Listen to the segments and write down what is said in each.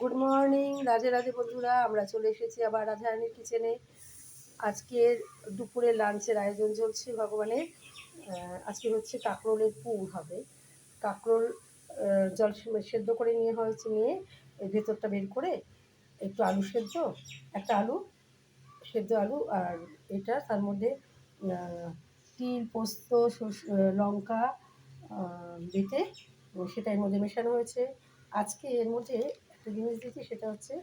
Good morning, Radhe Radhe বন্ধুরা। আমরা চলে এসেছি আবার রাধারানীর কিচেনে। আজকের দুপুরে লাঞ্চের আয়োজন চলছে ভগবানের। আজকে হচ্ছে কাঁকরোলের পুর হবে। কাঁকরোল জল সেদ্ধ করে নিয়ে এর ভেতরটা বের করে একটু আলু সেদ্ধ, একটা আলু সেদ্ধ আলু, আর এটা তার মধ্যে তিল, পোস্ত, লঙ্কা বেটে সেটা এর মধ্যে মেশানো হয়েছে। আজকে এর মধ্যে একটা জিনিস দিয়েছি, সেটা হচ্ছে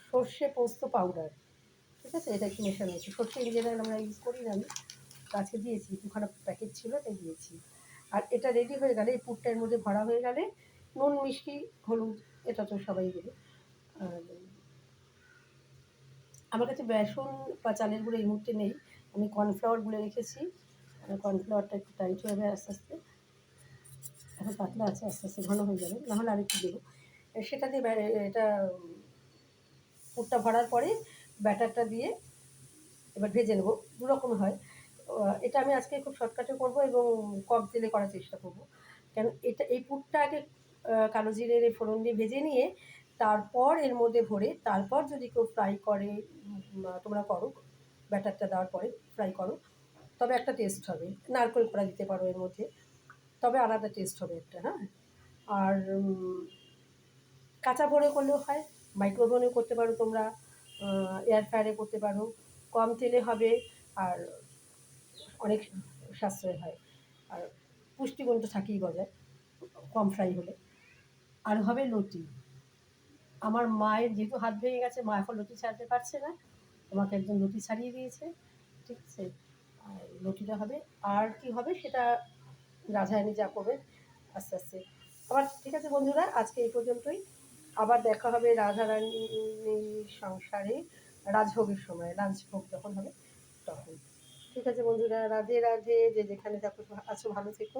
সর্ষে পোস্ত পাউডার। ঠিক আছে, এটা একটু মেশানো হয়েছে। সর্ষে ইন জেনারেল আমরা ইউজ করি না, আমি আজকে দিয়েছি, দুখানা প্যাকেট ছিল তাই দিয়েছি। আর এটা রেডি হয়ে গেলে, এই পুরটা এর মধ্যে ভরা হয়ে গেলে, নুন, মিষ্টি, হলুদ এটা তো সবাই দেবে। আর আমার কাছে বেসন বা চালের গুঁড়ো এই মুহূর্তে নেই, আমি কর্নফ্লাওয়ার গুলে রেখেছি। কর্নফ্লাওয়ারটা একটু টাইট হয়ে যাবে আস্তে আস্তে, এখন পাতলা আছে, আস্তে আস্তে ঘন হয়ে যাবে, নাহলে আরেকটু দেবো। সেটা দিয়ে এটা পুরটা ভরার পরে ব্যাটারটা দিয়ে এবার ভেজে নেবো। দুরকম হয়। এটা আমি আজকে খুব শর্টকাটে করবো এবং কম তেলে করার চেষ্টা করবো। কারণ এই পুরটা আগে কালো জিরের ফোড়ন দিয়ে ভেজে নিয়ে তারপর এর মধ্যে ভরে, তারপর যদি কেউ ফ্রাই করে, তোমরা করো, ব্যাটারটা দেওয়ার পরে ফ্রাই করো, তবে একটা টেস্ট হবে। নারকেল কড়া দিতে পারো এর মধ্যে, তবে আলাদা টেস্ট হবে একটা। হ্যাঁ, আর কাঁচা ভরে করলেও হয়, মাইক্রোওভেনে করতে পারো তোমরা, এয়ার ফ্রায়ারে করতে পারো। কম তেলে হবে আর অনেক সাশ্রয় হয়, আর পুষ্টিগুণ তো থাকেই বজায় কম ফ্রাই হলে। আর হবে লতি। আমার মায়ের যেহেতু হাত ভেঙে গেছে, মা এখন লতি ছাড়তে পারছে না, আমাকে একজন লতি ছাড়িয়ে দিয়েছে। ঠিক আছে, আর লতিটা হবে। আর কি হবে সেটা রাধারানী যা করবে আস্তে আস্তে। আবার ঠিক আছে বন্ধুরা, আজকে এই পর্যন্তই। আবার দেখা হবে রাধারানীর সংসারে রাজভোগের সময়, লাঞ্চ ভোগ যখন হবে তখন। ঠিক আছে বন্ধুরা, রাধে রাধে। যে যেখানে থাকো আছো ভালো থেকো।